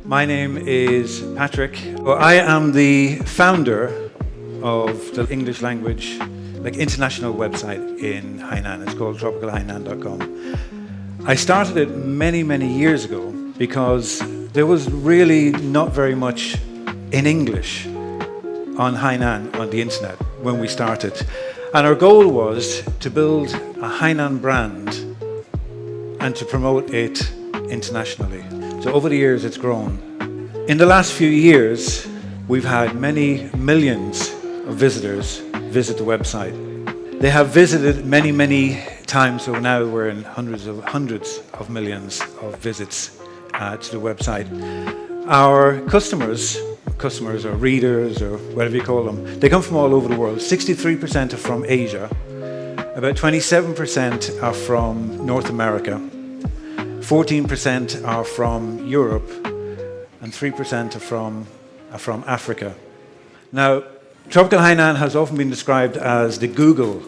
My name is Patrick. Well, I am the founder of the English language, international website in Hainan. It's called tropicalhainan.com. I started it many, many years ago because there was really not very much in English on Hainan on the internet when we started. And our goal was to build a Hainan brand and to promote it internationally. So over the years it's grown. In the last few years, we've had many millions of visitors visit the website. They have visited many, many times, so now we're in hundreds of millions of visits to the website. Our customers or readers or whatever you call them, they come from all over the world. 63% are from Asia, about 27% are from North America, 14% are from Europe, and 3% are from Africa. Now, Tropical Hainan has often been described as the Google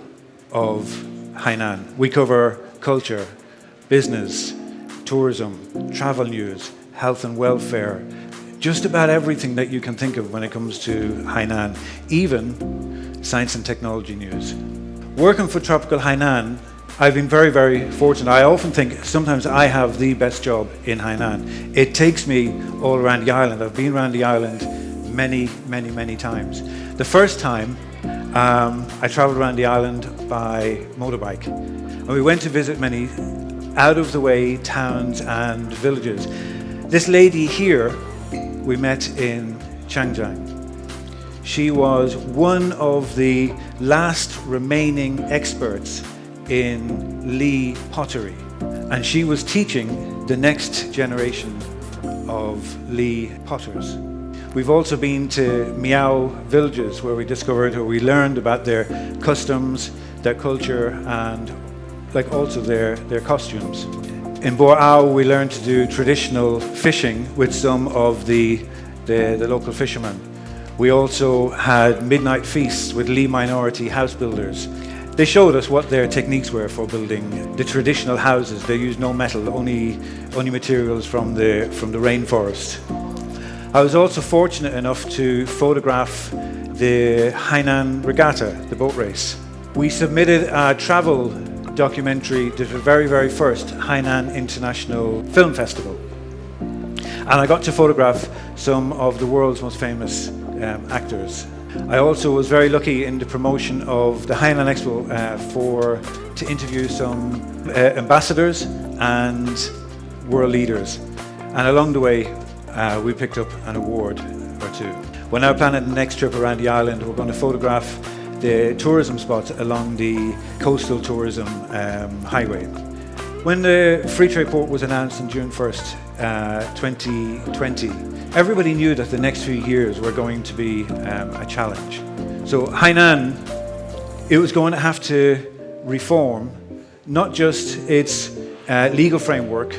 of Hainan. We cover culture, business, tourism, travel news, health and welfare, just about everything that you can think of when it comes to Hainan, even science and technology news. Working for Tropical Hainan, I've been very, very fortunate. I often think sometimes I have the best job in Hainan. It takes me all around the island. I've been around the island many, many, many times. The first time, I traveled around the island by motorbike. And we went to visit many out-of-the-way towns and villages. This lady here, we met in Changjiang. She was one of the last remaining experts in Li pottery, and she was teaching the next generation of Li potters. We've also been to Miao villages where we learned about their customs, their culture, and also their costumes. In Boao, we learned to do traditional fishing with some of the local fishermen. We also had midnight feasts with Li minority house builders. They showed us what their techniques were for building the traditional houses. They used no metal, only materials from the rainforest. I was also fortunate enough to photograph the Hainan Regatta, the boat race. We submitted a travel documentary to the very, very first Hainan International Film Festival. And I got to photograph some of the world's most famous actors. I also was very lucky in the promotion of the Hainan Expo to interview some ambassadors and world leaders. And along the way, we picked up an award or two. We're now planning the next trip around the island. We're going to photograph the tourism spots along the coastal tourism highway. When the Free Trade Port was announced on June 1st, 2020, everybody knew that the next few years were going to be a challenge. So Hainan, it was going to have to reform not just its legal framework,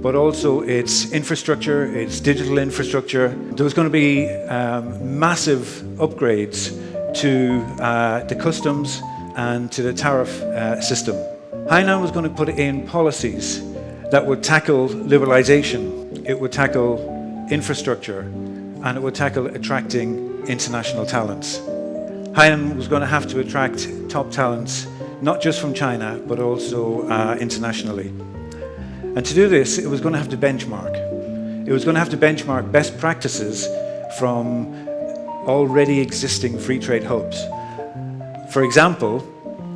but also its infrastructure, its digital infrastructure. There was going to be massive upgrades to the customs and to the tariff system. Hainan was going to put in policies that would tackle liberalization, it would tackle infrastructure, and it would tackle attracting international talents. Hainan was going to have to attract top talents, not just from China, but also internationally. And to do this, it was going to have to benchmark. It was going to have to benchmark best practices from already existing free trade hubs. For example,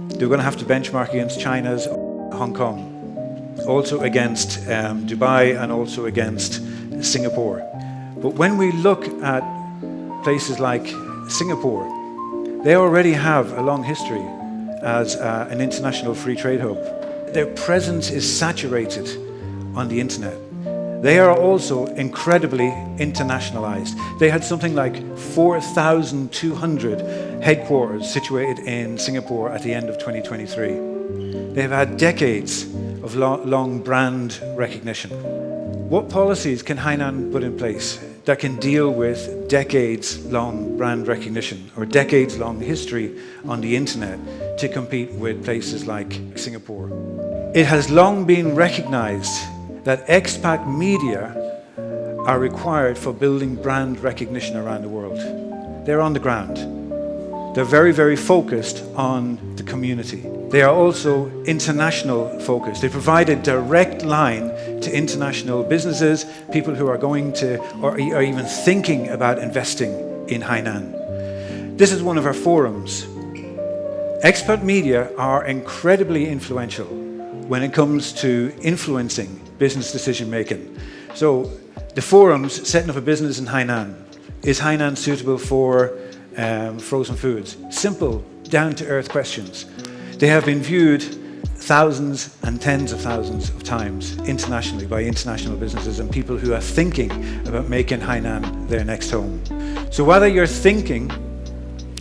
they were going to have to benchmark against China's Hong Kong, also against Dubai, and also against Singapore. But when we look at places like Singapore, they already have a long history as an international free trade hub. Their presence is saturated on the internet. They are also incredibly internationalized. They had something like 4,200 headquarters situated in Singapore at the end of 2023. They have had decades of long brand recognition. What policies can Hainan put in place that can deal with decades-long brand recognition or decades-long history on the internet to compete with places like Singapore? It has long been recognized that expat media are required for building brand recognition around the world. They're on the ground. They're very, very focused on the community. They are also international focused. They provide a direct line to international businesses, people who are going to or are even thinking about investing in Hainan. This is one of our forums. Expat media are incredibly influential when it comes to influencing business decision making. So the forums, setting up a business in Hainan. Is Hainan suitable for frozen foods? Simple, down-to-earth questions. They have been viewed thousands and tens of thousands of times internationally by international businesses and people who are thinking about making Hainan their next home. So whether you're thinking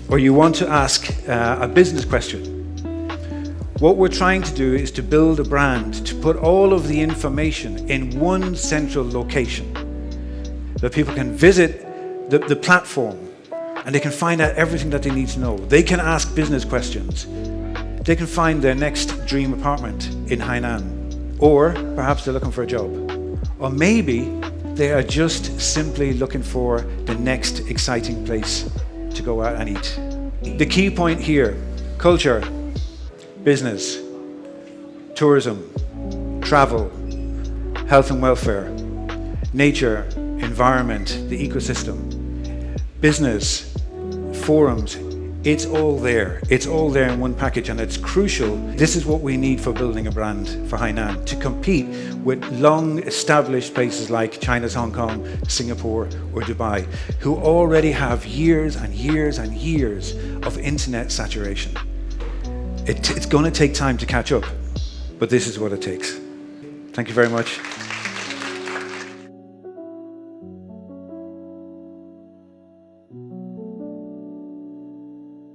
or you want to ask a business question, what we're trying to do is to build a brand, to put all of the information in one central location that people can visit the platform and they can find out everything that they need to know. They can ask business questions. They can find their next dream apartment in Hainan, or perhaps they're looking for a job. Or maybe they are just simply looking for the next exciting place to go out and eat. The key point here, culture, business, tourism, travel, health and welfare, nature, environment, the ecosystem, business, forums, it's all there. It's all there in one package and it's crucial. This is what we need for building a brand for Hainan, to compete with long established places like China's Hong Kong, Singapore or Dubai, who already have years and years and years of internet saturation. It's going to take time to catch up, but this is what it takes. Thank you very much.